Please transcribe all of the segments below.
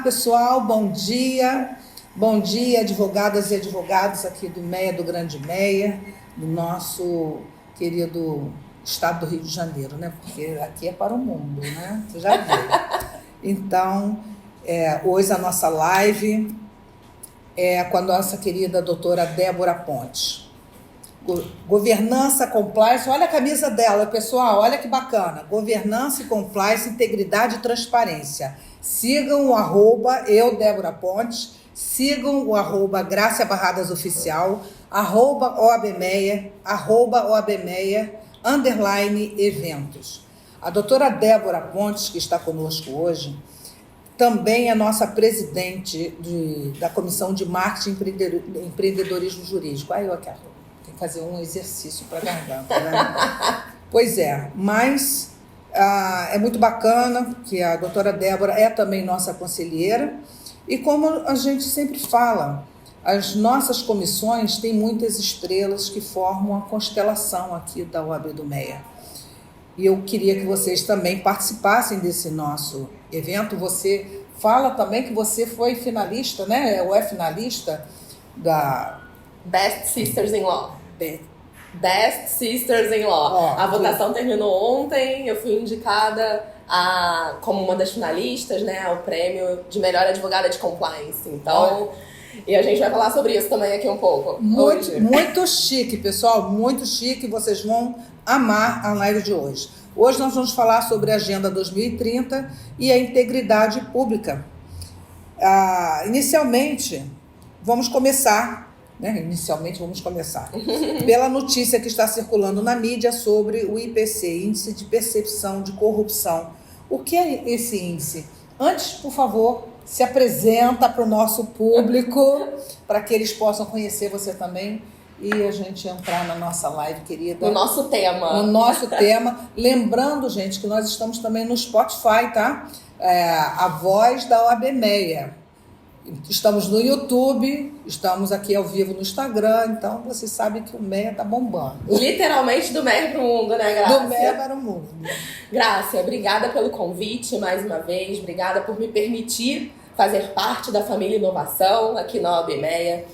Olá, pessoal, bom dia. Bom dia, advogadas e advogados aqui do MEA, do Grande MEA, do nosso querido estado do Rio de Janeiro, né? Porque aqui é para o mundo, né? Você já viu. Então, hoje a nossa live é com a nossa querida doutora Débora Pontes. Governança, compliance, olha a camisa dela, pessoal, olha que bacana. Governança e compliance, integridade e transparência. Sigam o @ eu, Débora Pontes, sigam o @ Grácia Barradas Oficial, @OABMEA, @OABMEA, _eventos. A doutora Débora Pontes, que está conosco hoje, também é nossa presidente da Comissão de Marketing e Empreendedorismo Jurídico. Aí eu quero fazer um exercício para a garganta, né? Pois é, mas é muito bacana que a doutora Débora é também nossa conselheira e como a gente sempre fala, as nossas comissões têm muitas estrelas que formam a constelação aqui da OAB do MEA. E eu queria que vocês também participassem desse nosso evento. Você fala também que você foi finalista, né? Ou é finalista da Best Sisters in Law. Best Sisters in Law. A votação terminou ontem, eu fui indicada como uma das finalistas, né, ao prêmio de melhor advogada de compliance. Então, e a gente vai falar sobre isso também aqui um pouco. Muito chique, pessoal, muito chique. Vocês vão amar a live de hoje. Hoje nós vamos falar sobre a Agenda 2030 e a integridade pública. Inicialmente, vamos começar pela notícia que está circulando na mídia sobre o IPC, Índice de Percepção de Corrupção. O que é esse índice? Antes, por favor, se apresenta para o nosso público, para que eles possam conhecer você também e a gente entrar na nossa live, querida. No nosso tema. No nosso tema. Lembrando, gente, que nós estamos também no Spotify, tá? A voz da OAB MEA. Estamos no YouTube, estamos aqui ao vivo no Instagram, então vocês sabem que o MEA tá bombando. Literalmente do MEA para o mundo, né, Grácia? Do MEA para o mundo. Grácia, obrigada pelo convite mais uma vez, obrigada por me permitir fazer parte da família Inovação aqui na OAB MEA,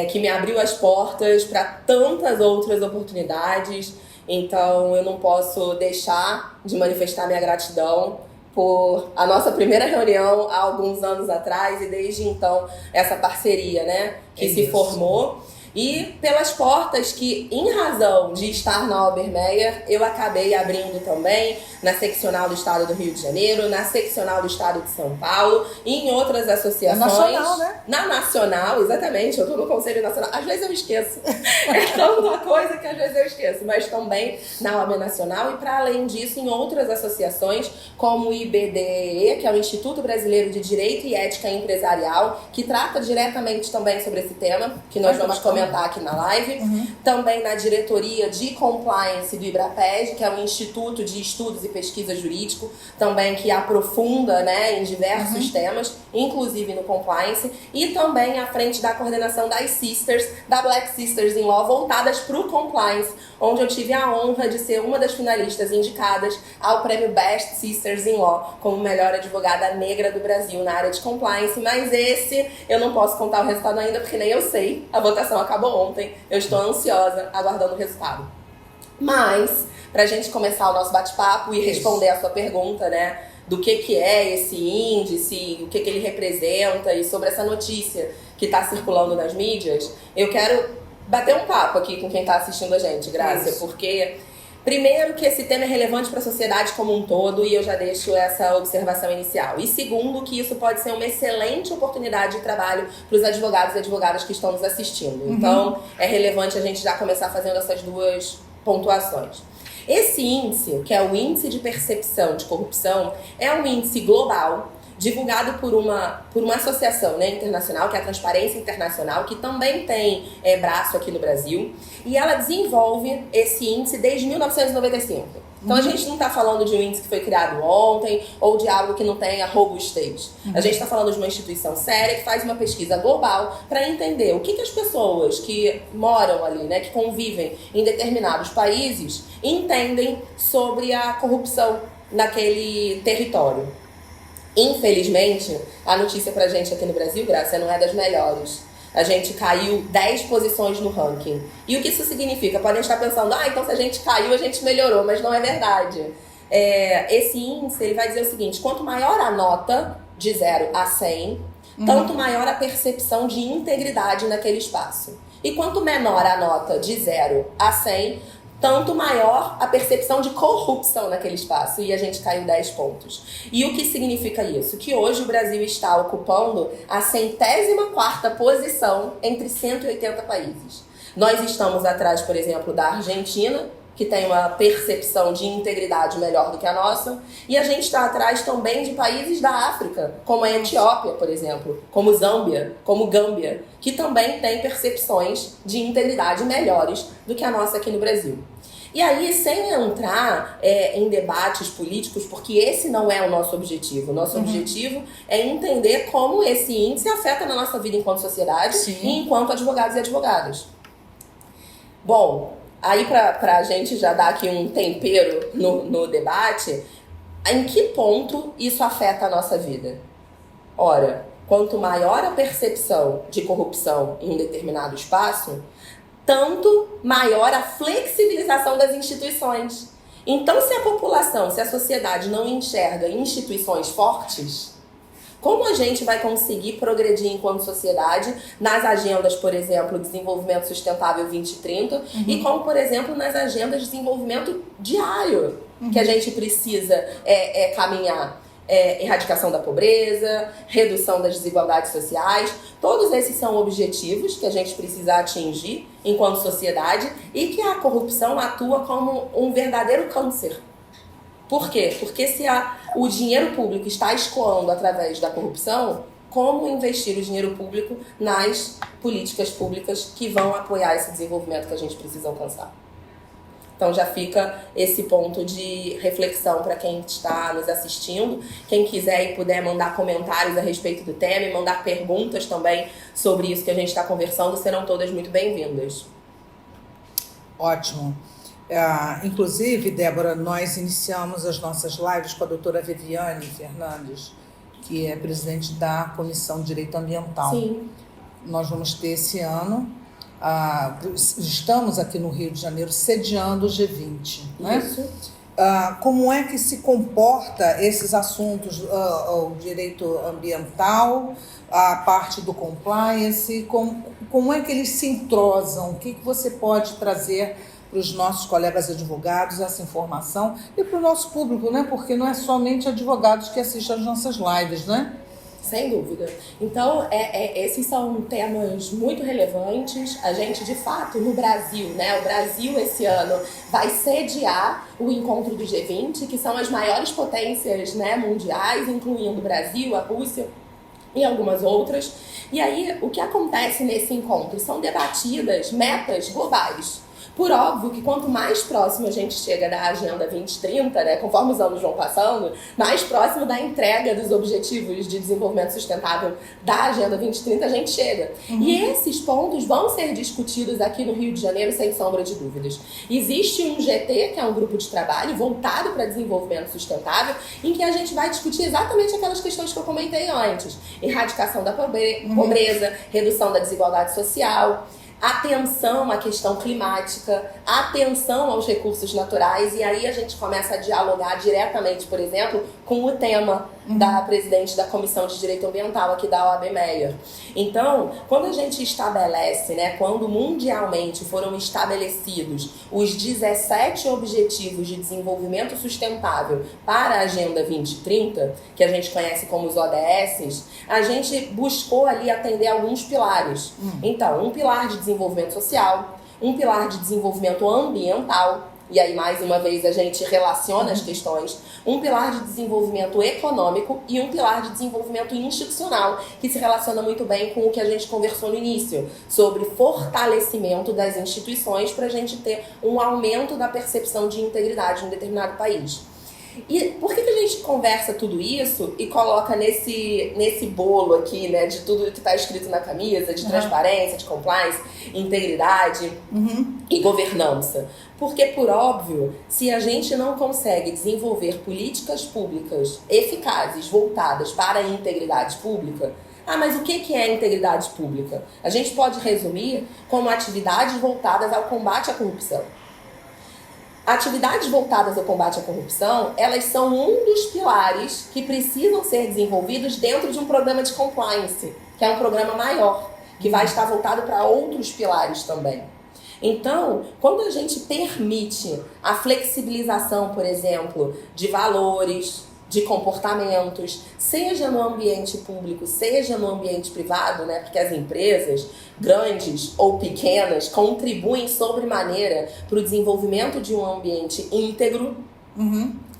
que me abriu as portas para tantas outras oportunidades, então eu não posso deixar de manifestar minha gratidão por a nossa primeira reunião há alguns anos atrás e desde então essa parceria, né, que se formou. E pelas portas que, em razão de estar na OAB MEA, eu acabei abrindo também na seccional do Estado do Rio de Janeiro, na seccional do Estado de São Paulo e em outras associações. Na nacional, né? Na nacional, exatamente. Eu estou no Conselho Nacional. Às vezes eu esqueço. É tanta coisa que às vezes eu esqueço. Mas também na OAB Nacional e, para além disso, em outras associações, como o IBDE, que é o Instituto Brasileiro de Direito e Ética Empresarial, que trata diretamente também sobre esse tema, que nós vamos comentar aqui na live. Também na diretoria de compliance do IBRAPEG, que é um instituto de estudos e pesquisa jurídico, também que aprofunda, né, em diversos temas, inclusive no compliance, e também à frente da coordenação das Sisters, da Black Sisters in Law, voltadas para o compliance, onde eu tive a honra de ser uma das finalistas indicadas ao prêmio Best Sisters in Law, como melhor advogada negra do Brasil na área de compliance, mas esse eu não posso contar o resultado ainda, porque nem eu sei, a votação acabou ontem, eu estou ansiosa, aguardando o resultado. Mas, pra gente começar o nosso bate-papo e responder a sua pergunta, né, do que é esse índice, o que ele representa e sobre essa notícia que está circulando nas mídias, eu quero bater um papo aqui com quem está assistindo a gente, Grácia, porque primeiro que esse tema é relevante para a sociedade como um todo e eu já deixo essa observação inicial. E segundo que isso pode ser uma excelente oportunidade de trabalho para os advogados e advogadas que estão nos assistindo. Então é relevante a gente já começar fazendo essas duas pontuações. Esse índice, que é o Índice de Percepção de Corrupção, é um índice global divulgado por uma associação, né, internacional, que é a Transparência Internacional, que também tem braço aqui no Brasil, e ela desenvolve esse índice desde 1995. Então a gente não está falando de um índice que foi criado ontem ou de algo que não tenha robustez. A gente está falando de uma instituição séria que faz uma pesquisa global para entender o que as pessoas que moram ali, né, que convivem em determinados países, entendem sobre a corrupção naquele território. Infelizmente, a notícia pra gente aqui no Brasil, Graça, não é das melhores. A gente caiu 10 posições no ranking. E o que isso significa? Podem estar pensando, então se a gente caiu, a gente melhorou, mas não é verdade. Esse índice ele vai dizer o seguinte, quanto maior a nota de 0 a 100, tanto maior a percepção de integridade naquele espaço. E quanto menor a nota de 0 a 100, tanto maior a percepção de corrupção naquele espaço. E a gente caiu 10 pontos. E o que significa isso? Que hoje o Brasil está ocupando a 104ª posição entre 180 países. Nós estamos atrás, por exemplo, da Argentina, que tem uma percepção de integridade melhor do que a nossa. E a gente está atrás também de países da África, como a Etiópia, por exemplo, como Zâmbia, como Gâmbia, que também tem percepções de integridade melhores do que a nossa aqui no Brasil. E aí, sem entrar em debates políticos, porque esse não é o nosso objetivo. O nosso objetivo é entender como esse índice afeta na nossa vida enquanto sociedade e enquanto advogados e advogadas. Bom, aí pra gente já dar aqui um tempero no debate, em que ponto isso afeta a nossa vida? Ora, quanto maior a percepção de corrupção em um determinado espaço, tanto maior a flexibilização das instituições. Então, se a população, se a sociedade não enxerga instituições fortes, como a gente vai conseguir progredir enquanto sociedade nas agendas, por exemplo, Desenvolvimento Sustentável 2030 e como, por exemplo, nas agendas de desenvolvimento diário que a gente precisa caminhar? Erradicação da pobreza, redução das desigualdades sociais. Todos esses são objetivos que a gente precisa atingir enquanto sociedade e que a corrupção atua como um verdadeiro câncer. Por quê? Porque se o dinheiro público está escoando através da corrupção, como investir o dinheiro público nas políticas públicas que vão apoiar esse desenvolvimento que a gente precisa alcançar? Então já fica esse ponto de reflexão para quem está nos assistindo. Quem quiser e puder mandar comentários a respeito do tema e mandar perguntas também sobre isso que a gente está conversando, serão todas muito bem-vindas. Ótimo. Inclusive, Débora, nós iniciamos as nossas lives com a doutora Viviane Fernandes, que é presidente da Comissão de Direito Ambiental. Sim. Nós vamos ter esse ano, estamos aqui no Rio de Janeiro sediando o G20. Né? Isso. Como é que se comporta esses assuntos, o direito ambiental, a parte do compliance, como é que eles se entrosam? O que você pode trazer para os nossos colegas advogados essa informação e para o nosso público, né? Porque não é somente advogados que assistem às nossas lives, né? Sem dúvida. Então, esses são temas muito relevantes. A gente, de fato, no Brasil, né? O Brasil, esse ano, vai sediar o encontro do G20, que são as maiores potências, né, mundiais, incluindo o Brasil, a Rússia e algumas outras. E aí, o que acontece nesse encontro? São debatidas metas globais. Por óbvio que quanto mais próximo a gente chega da Agenda 2030, né, conforme os anos vão passando, mais próximo da entrega dos Objetivos de Desenvolvimento Sustentável da Agenda 2030 a gente chega. E esses pontos vão ser discutidos aqui no Rio de Janeiro, sem sombra de dúvidas. Existe um GT, que é um grupo de trabalho voltado para desenvolvimento sustentável, em que a gente vai discutir exatamente aquelas questões que eu comentei antes. Erradicação da pobreza, redução da desigualdade social, atenção à questão climática, atenção aos recursos naturais, e aí a gente começa a dialogar diretamente, por exemplo, com o tema da presidente da Comissão de Direito Ambiental aqui da OAB Meyer. Então, quando a gente estabelece, né, quando mundialmente foram estabelecidos os 17 Objetivos de Desenvolvimento Sustentável para a Agenda 2030, que a gente conhece como os ODS, a gente buscou ali atender alguns pilares. Então, um pilar de desenvolvimento social, um pilar de desenvolvimento ambiental, e aí mais uma vez a gente relaciona as questões, um pilar de desenvolvimento econômico e um pilar de desenvolvimento institucional, que se relaciona muito bem com o que a gente conversou no início, sobre fortalecimento das instituições para a gente ter um aumento da percepção de integridade em um determinado país. E por que a gente conversa tudo isso e coloca nesse bolo aqui, né, de tudo que está escrito na camisa, de transparência, de compliance, integridade e governança? Porque, por óbvio, se a gente não consegue desenvolver políticas públicas eficazes, voltadas para a integridade pública, mas o que é integridade pública? A gente pode resumir como atividades voltadas ao combate à corrupção. Atividades voltadas ao combate à corrupção, elas são um dos pilares que precisam ser desenvolvidos dentro de um programa de compliance, que é um programa maior, que vai estar voltado para outros pilares também. Então, quando a gente permite a flexibilização, por exemplo, de valores, de comportamentos, seja no ambiente público, seja no ambiente privado, né? Porque as empresas, grandes ou pequenas, contribuem sobremaneira para o desenvolvimento de um ambiente íntegro,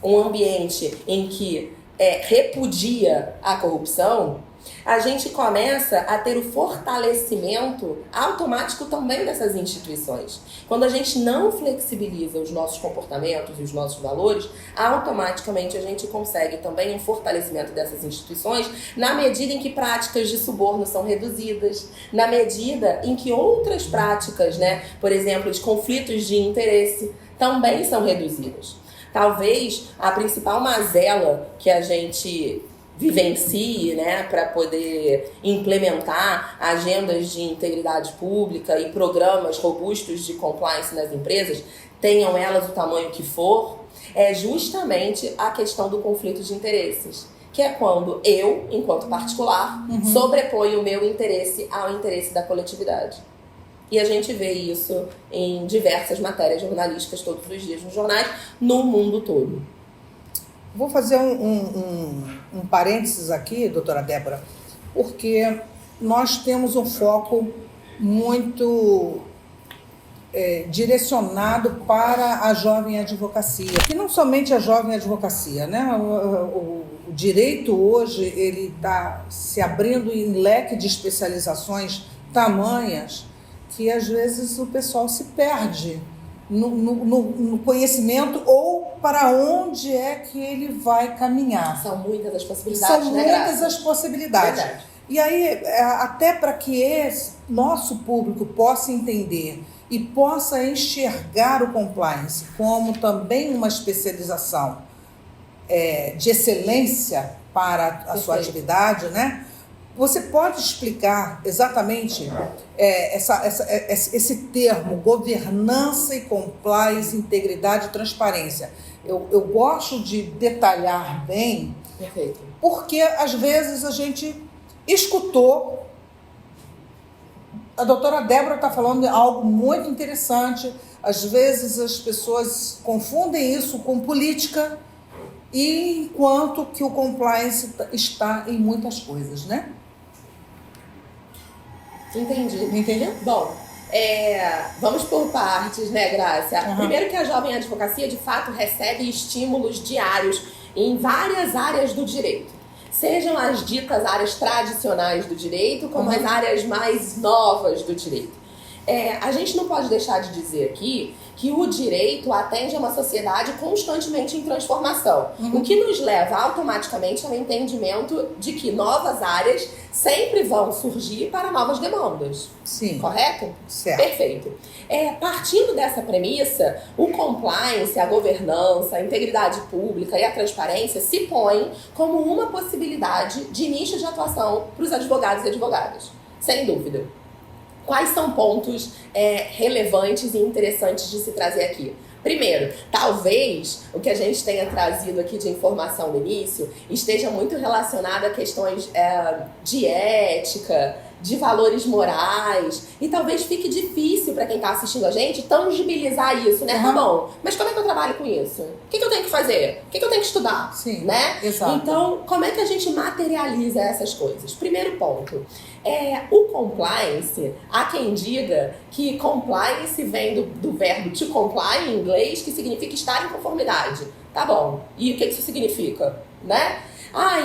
um ambiente em que repudia a corrupção. A gente começa a ter o fortalecimento automático também dessas instituições. Quando a gente não flexibiliza os nossos comportamentos e os nossos valores, automaticamente a gente consegue também um fortalecimento dessas instituições na medida em que práticas de suborno são reduzidas, na medida em que outras práticas, né, por exemplo, de conflitos de interesse, também são reduzidas. Talvez a principal mazela que a gente vivencie, né, para poder implementar agendas de integridade pública e programas robustos de compliance nas empresas, tenham elas o tamanho que for, é justamente a questão do conflito de interesses, que é quando eu, enquanto particular, sobreponho o meu interesse ao interesse da coletividade. E a gente vê isso em diversas matérias jornalísticas todos os dias nos jornais, no mundo todo. Vou fazer um parênteses aqui, doutora Débora, porque nós temos um foco muito direcionado para a jovem advocacia. E não somente a jovem advocacia, né? O direito hoje ele está se abrindo em leque de especializações tamanhas que às vezes o pessoal se perde no conhecimento ou para onde é que ele vai caminhar. São muitas as possibilidades, São muitas as possibilidades. Verdade. E aí, até para que esse nosso público possa entender e possa enxergar o compliance como também uma especialização de excelência para a sua atividade, né? Você pode explicar exatamente esse termo, governança e compliance, integridade e transparência? Eu gosto de detalhar bem, Perfeito. Porque às vezes a gente escutou, a doutora Débora está falando de algo muito interessante, às vezes as pessoas confundem isso com política, enquanto que o compliance está em muitas coisas, né? Entendi. Entendeu? Bom, vamos por partes, né, Grácia? Primeiro que a jovem advocacia, de fato, recebe estímulos diários em várias áreas do direito. Sejam as ditas áreas tradicionais do direito, como as áreas mais novas do direito. A gente não pode deixar de dizer aqui que o direito atende a uma sociedade constantemente em transformação, o que nos leva automaticamente ao entendimento de que novas áreas sempre vão surgir para novas demandas. Sim. Correto? Certo. Perfeito. Partindo dessa premissa, o compliance, a governança, a integridade pública e a transparência se põem como uma possibilidade de nicho de atuação para os advogados e advogadas. Sem dúvida. Quais são pontos relevantes e interessantes de se trazer aqui? Primeiro, talvez o que a gente tenha trazido aqui de informação no início esteja muito relacionado a questões de ética, de valores morais, e talvez fique difícil para quem está assistindo a gente tangibilizar isso, né? Tá bom, mas como é que eu trabalho com isso? O que eu tenho que fazer? O que eu tenho que estudar? Sim, né? Exato. Então, como é que a gente materializa essas coisas? Primeiro ponto, o compliance, há quem diga que compliance vem do verbo to comply em inglês, que significa estar em conformidade. Tá bom, e o que isso significa? Né?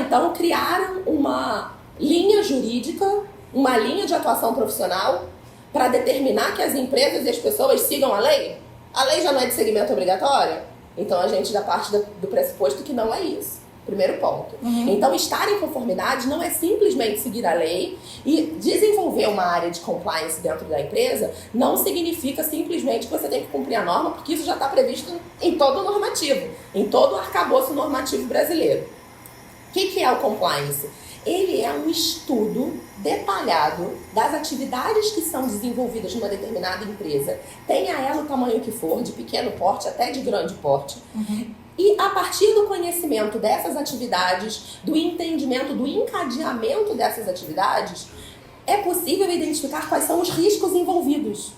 Então criaram uma linha jurídica, uma linha de atuação profissional para determinar que as empresas e as pessoas sigam a lei? A lei já não é de segmento obrigatório? Então a gente já parte do pressuposto que não é isso. Primeiro ponto. Então, estar em conformidade não é simplesmente seguir a lei, e desenvolver uma área de compliance dentro da empresa não significa simplesmente que você tem que cumprir a norma, porque isso já está previsto em todo o normativo, em todo o arcabouço normativo brasileiro. O que é o compliance? Ele é um estudo detalhado das atividades que são desenvolvidas numa determinada empresa, tenha ela o tamanho que for, de pequeno porte até de grande porte. E a partir do conhecimento dessas atividades, do entendimento, do encadeamento dessas atividades, é possível identificar quais são os riscos envolvidos.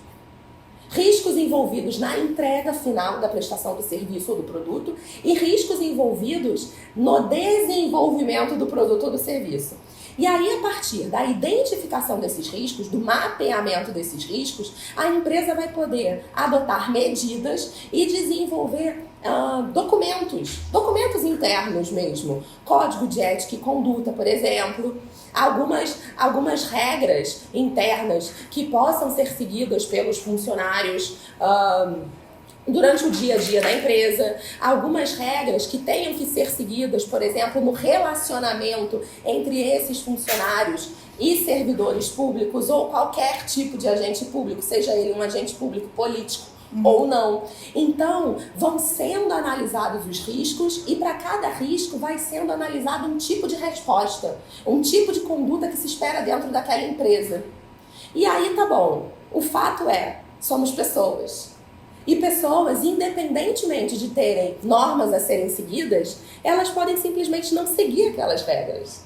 Riscos envolvidos na entrega final da prestação do serviço ou do produto e riscos envolvidos no desenvolvimento do produto ou do serviço. E aí, a partir da identificação desses riscos, do mapeamento desses riscos, a empresa vai poder adotar medidas e desenvolver documentos internos mesmo, código de ética e conduta, por exemplo, algumas regras internas que possam ser seguidas pelos funcionários durante o dia a dia da empresa, algumas regras que tenham que ser seguidas, por exemplo, no relacionamento entre esses funcionários e servidores públicos ou qualquer tipo de agente público, seja ele um agente público político ou não. Então, vão sendo analisados os riscos e para cada risco vai sendo analisado um tipo de resposta, um tipo de conduta que se espera dentro daquela empresa. E aí tá bom, o fato é, somos pessoas. E pessoas, independentemente de terem normas a serem seguidas, elas podem simplesmente não seguir aquelas regras.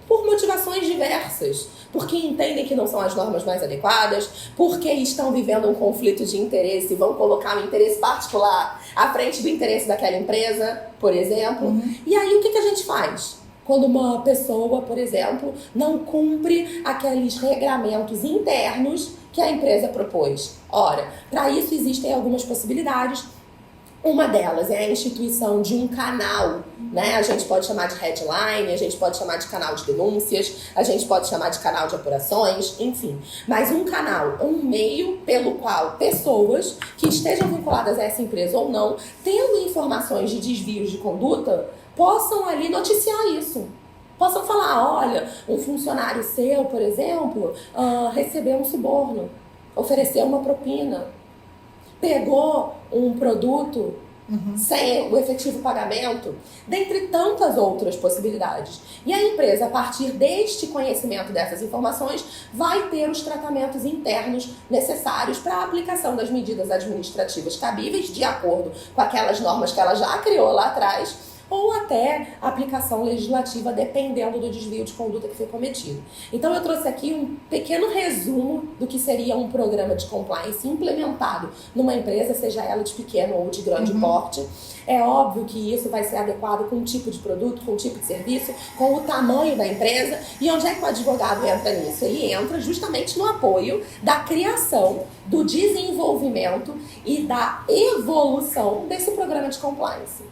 Por motivações diversas. Porque entendem que não são as normas mais adequadas, porque estão vivendo um conflito de interesse e vão colocar um interesse particular à frente do interesse daquela empresa, por exemplo. E aí o que a gente faz? Quando uma pessoa, por exemplo, não cumpre aqueles regramentos internos que a empresa propôs. Ora, para isso existem algumas possibilidades. Uma delas é a instituição de um canal, né? A gente pode chamar de headline, a gente pode chamar de canal de denúncias, a gente pode chamar de canal de apurações, enfim. Mas um canal, um meio pelo qual pessoas que estejam vinculadas a essa empresa ou não, tendo informações de desvios de conduta, possam ali noticiar isso. Possam falar, olha, um funcionário seu, por exemplo, recebeu um suborno, ofereceu uma propina, pegou um produto sem o efetivo pagamento, dentre tantas outras possibilidades. E a empresa, a partir deste conhecimento dessas informações, vai ter os tratamentos internos necessários para a aplicação das medidas administrativas cabíveis, de acordo com aquelas normas que ela já criou lá atrás, ou até aplicação legislativa, dependendo do desvio de conduta que foi cometido. Então eu trouxe aqui um pequeno resumo do que seria um programa de compliance implementado numa empresa, seja ela de pequeno ou de grande porte. É óbvio que isso vai ser adequado com o tipo de produto, com o tipo de serviço, com o tamanho da empresa. E onde é que o advogado entra nisso? Ele entra justamente no apoio da criação, do desenvolvimento e da evolução desse programa de compliance.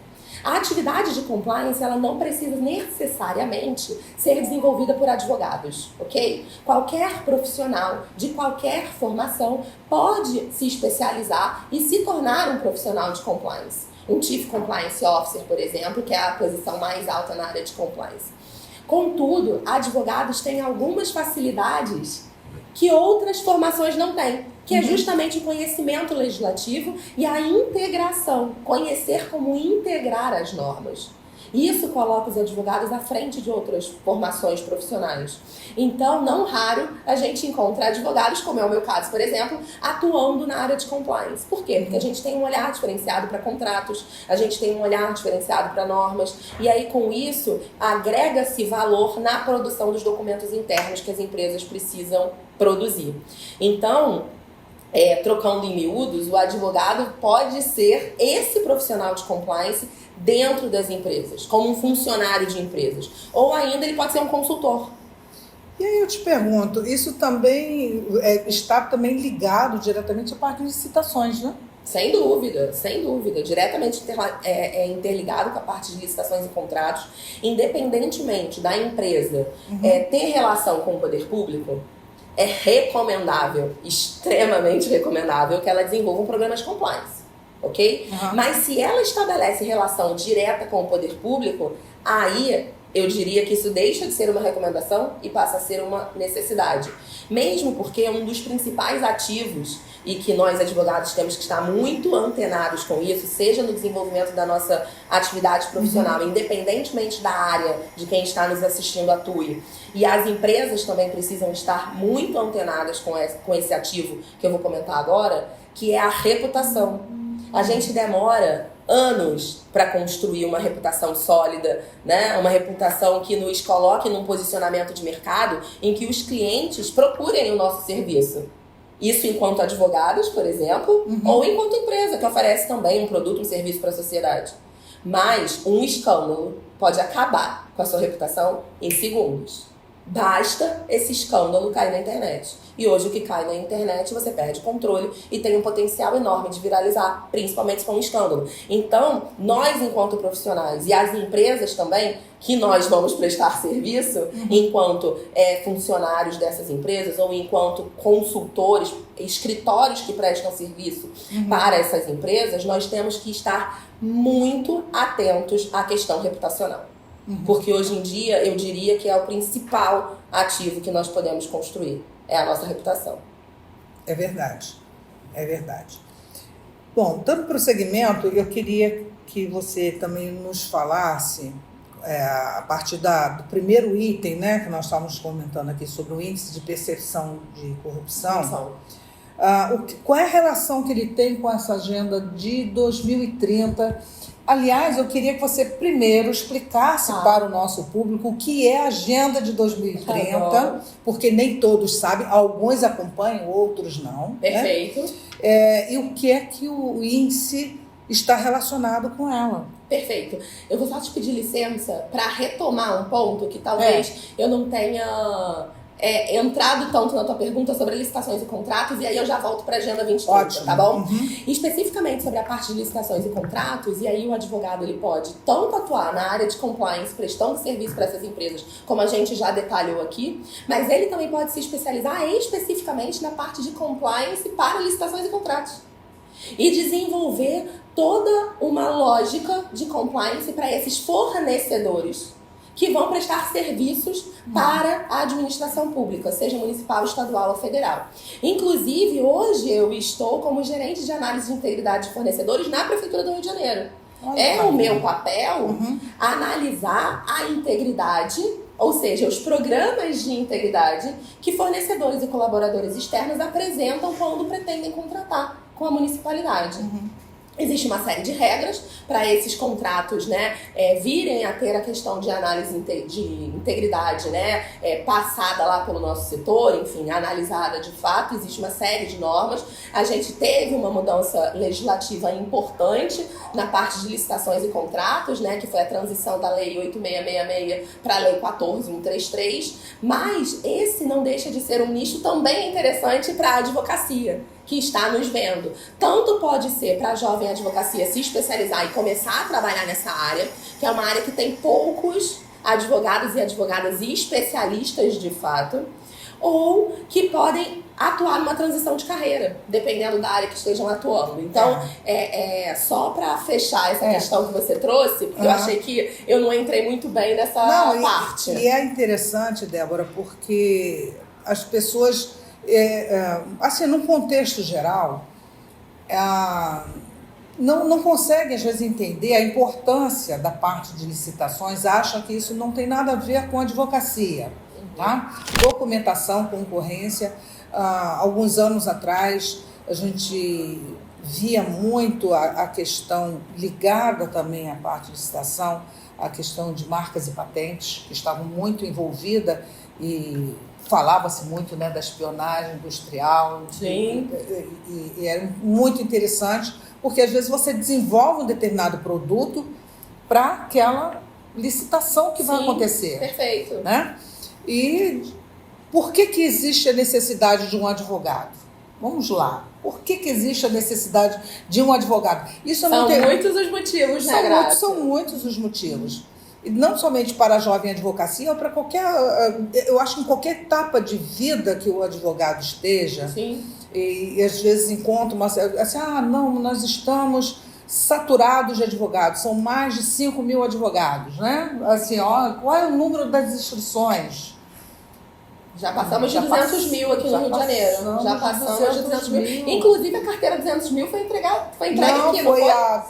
A atividade de compliance, ela não precisa necessariamente ser desenvolvida por advogados, ok? Qualquer profissional de qualquer formação pode se especializar e se tornar um profissional de compliance. Um Chief Compliance Officer, por exemplo, que é a posição mais alta na área de compliance. Contudo, advogados têm algumas facilidades que outras formações não têm, que é justamente o conhecimento legislativo e a integração, conhecer como integrar as normas. Isso coloca os advogados à frente de outras formações profissionais. Então, não raro, a gente encontra advogados, como é o meu caso, por exemplo, atuando na área de compliance. Por quê? Porque a gente tem um olhar diferenciado para contratos, a gente tem um olhar diferenciado para normas, e aí com isso agrega-se valor na produção dos documentos internos que as empresas precisam produzir. Então, trocando em miúdos, o advogado pode ser esse profissional de compliance dentro das empresas, como um funcionário de empresas. Ou ainda ele pode ser um consultor. E aí eu te pergunto, isso também está também ligado diretamente à parte de licitações, né? Sem dúvida, sem dúvida. Diretamente interligado com a parte de licitações e contratos, independentemente da empresa ter relação com o poder público, é recomendável, extremamente recomendável, que ela desenvolva um programa de compliance. ok? Mas se ela estabelece relação direta com o poder público, aí eu diria que isso deixa de ser uma recomendação e passa a ser uma necessidade. Mesmo porque um dos principais ativos, e que nós advogados temos que estar muito antenados com isso, seja no desenvolvimento da nossa atividade profissional, independentemente da área de quem está nos assistindo atue, e as empresas também precisam estar muito antenadas com esse ativo que eu vou comentar agora, que é a reputação. A gente demora anos para construir uma reputação sólida, né? Uma reputação que nos coloque num posicionamento de mercado em que os clientes procurem o nosso serviço. Isso enquanto advogados, por exemplo, ou enquanto empresa que oferece também um produto, um serviço para a sociedade. Mas um escândalo pode acabar com a sua reputação em segundos. Basta esse escândalo cair na internet. E hoje o que cai na internet você perde controle e tem um potencial enorme de viralizar, principalmente com um escândalo. Então, nós enquanto profissionais e as empresas também, que nós vamos prestar serviço enquanto funcionários dessas empresas ou enquanto consultores, escritórios que prestam serviço para essas empresas, nós temos que estar muito atentos à questão reputacional. Porque hoje em dia eu diria que é o principal ativo que nós podemos construir, é a nossa reputação. É verdade, é verdade. Bom, dando prosseguimento, eu queria que você também nos falasse, a partir do primeiro item, né, que nós estávamos comentando aqui sobre o índice de percepção de corrupção, qual é a relação que ele tem com essa agenda de 2030? Aliás, eu queria que você primeiro explicasse para o nosso público o que é a Agenda de 2030, porque nem todos sabem, alguns acompanham, outros não. Perfeito. Né? E o que é que o índice está relacionado com ela. Perfeito. Eu vou só te pedir licença para retomar um ponto que talvez eu não tenha entrado tanto na tua pergunta sobre licitações e contratos, e aí eu já volto para a Agenda 2030, Ótimo. Tá bom? Especificamente sobre a parte de licitações e contratos, e aí o advogado ele pode tanto atuar na área de compliance, prestando serviço para essas empresas, como a gente já detalhou aqui, mas ele também pode se especializar especificamente na parte de compliance para licitações e contratos. E desenvolver toda uma lógica de compliance para esses fornecedores que vão prestar serviços para a administração pública, seja municipal, estadual ou federal. Inclusive, hoje eu estou como gerente de análise de integridade de fornecedores na Prefeitura do Rio de Janeiro. O meu papel analisar a integridade, ou seja, os programas de integridade que fornecedores e colaboradores externos apresentam quando pretendem contratar com a municipalidade. Existe uma série de regras para esses contratos, né, virem a ter a questão de análise de integridade, né, passada lá pelo nosso setor, enfim, analisada de fato. Existe uma série de normas. A gente teve uma mudança legislativa importante na parte de licitações e contratos, né, que foi a transição da Lei 8666 para a Lei 14133, mas esse não deixa de ser um nicho também interessante para a advocacia, que está nos vendo. Tanto pode ser para a jovem advocacia se especializar e começar a trabalhar nessa área, que é uma área que tem poucos advogados e advogadas e especialistas de fato, ou que podem atuar numa transição de carreira, dependendo da área que estejam atuando. Então, só para fechar essa questão que você trouxe, porque eu achei que eu não entrei muito bem nessa parte. E é interessante, Débora, porque as pessoas... assim, num contexto geral, não conseguem, às vezes, entender a importância da parte de licitações, acham que isso não tem nada a ver com advocacia. Tá? Documentação, concorrência. Alguns anos atrás, a gente via muito a questão ligada também à parte de licitação, a questão de marcas e patentes, que estavam muito envolvidas e falava-se muito, né, da espionagem industrial. Sim. E era muito interessante, porque às vezes você desenvolve um determinado produto para aquela licitação que vai acontecer. Perfeito. Né? E por que existe a necessidade de um advogado? Vamos lá. Por que existe a necessidade de um advogado? Isso são muitos os motivos, né, Graça? São muitos os motivos. E não somente para a jovem advocacia, ou para qualquer... Eu acho que em qualquer etapa de vida que o advogado esteja, e às vezes encontro assim, não, nós estamos saturados de advogados, são mais de 5.000 advogados, né? Assim, qual é o número das inscrições? Já passamos de 200 mil aqui no Rio de Janeiro. Já passamos de 200 mil. Inclusive, a carteira 200 mil foi entregue aqui, não foi? A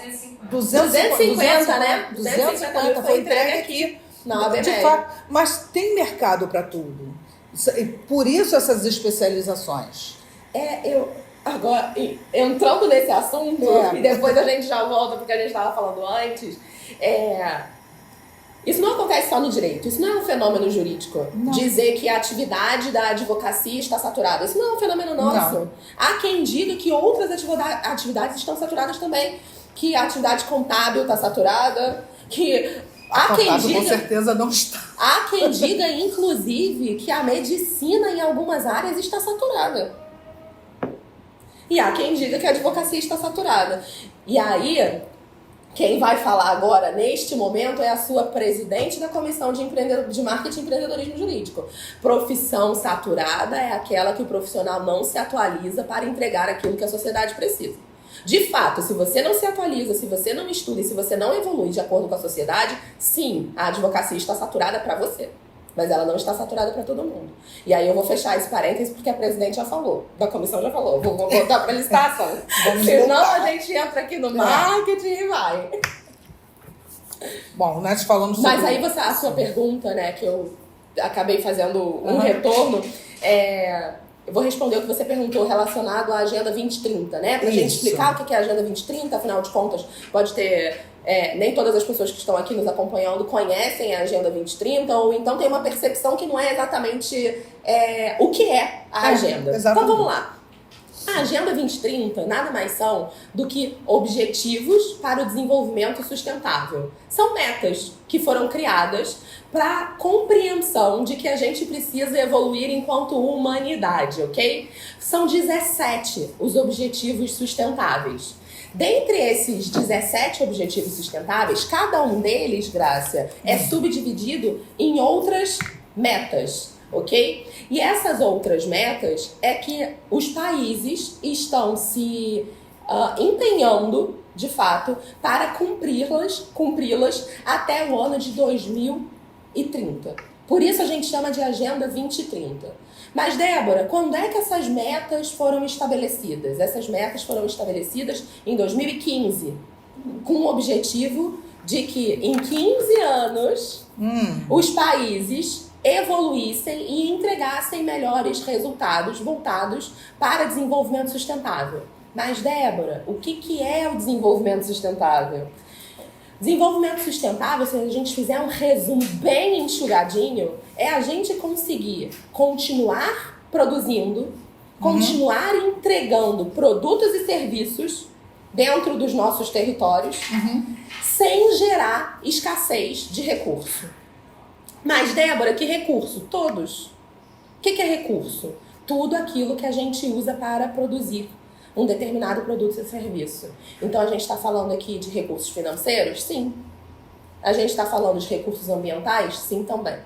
250, né? 250 foi entregue aqui. Não, de fato, mas tem mercado para tudo. Por isso essas especializações. Agora, entrando nesse assunto, e depois a gente já volta porque a gente estava falando antes, isso não acontece só no direito, isso não é um fenômeno jurídico. Não. Dizer que a atividade da advocacia está saturada, isso não é um fenômeno nosso. Não. Há quem diga que outras atividades estão saturadas também, que a atividade contábil está saturada, que... Há quem diga, com certeza não está. Há quem diga, inclusive, que a medicina em algumas áreas está saturada. E há quem diga que a advocacia está saturada. E aí, quem vai falar agora, neste momento, é a sua presidente da Comissão de Marketing e Empreendedorismo Jurídico. Profissão saturada é aquela que o profissional não se atualiza para entregar aquilo que a sociedade precisa. De fato, se você não se atualiza, se você não estuda e se você não evolui de acordo com a sociedade, sim, a advocacia está saturada para você. Mas ela não está saturada para todo mundo. E aí eu vou fechar esse parênteses porque a presidente já falou, da comissão já falou. Vou voltar para a licitação. Senão a gente entra aqui no marketing e vai. Bom, nós falamos sobre... Mas aí a sua pergunta, né, que eu acabei fazendo um retorno, eu vou responder o que você perguntou relacionado à Agenda 2030, né? Pra gente explicar o que é a Agenda 2030, afinal de contas, pode ter... nem todas as pessoas que estão aqui nos acompanhando conhecem a Agenda 2030, ou então tem uma percepção que não é exatamente o que é a agenda. Então vamos lá. A Agenda 2030 nada mais são do que objetivos para o desenvolvimento sustentável. São metas que foram criadas para compreensão de que a gente precisa evoluir enquanto humanidade, ok? São 17 os objetivos sustentáveis. Dentre esses 17 objetivos sustentáveis, cada um deles, Grácia, é subdividido em outras metas, ok? E essas outras metas é que os países estão se empenhando, de fato, para cumpri-las até o ano de 2030. Por isso a gente chama de Agenda 2030. Mas, Débora, quando é que essas metas foram estabelecidas? Essas metas foram estabelecidas em 2015, com o objetivo de que em 15 anos os países evoluíssem e entregassem melhores resultados voltados para desenvolvimento sustentável. Mas, Débora, o que é o desenvolvimento sustentável? Desenvolvimento sustentável, se a gente fizer um resumo bem enxugadinho, é a gente conseguir continuar produzindo, continuar entregando produtos e serviços dentro dos nossos territórios, sem gerar escassez de recurso. Mas, Débora, que recurso? Todos. O que é recurso? Tudo aquilo que a gente usa para produzir um determinado produto ou serviço. Então, a gente está falando aqui de recursos financeiros? Sim. A gente está falando de recursos ambientais? Sim, também.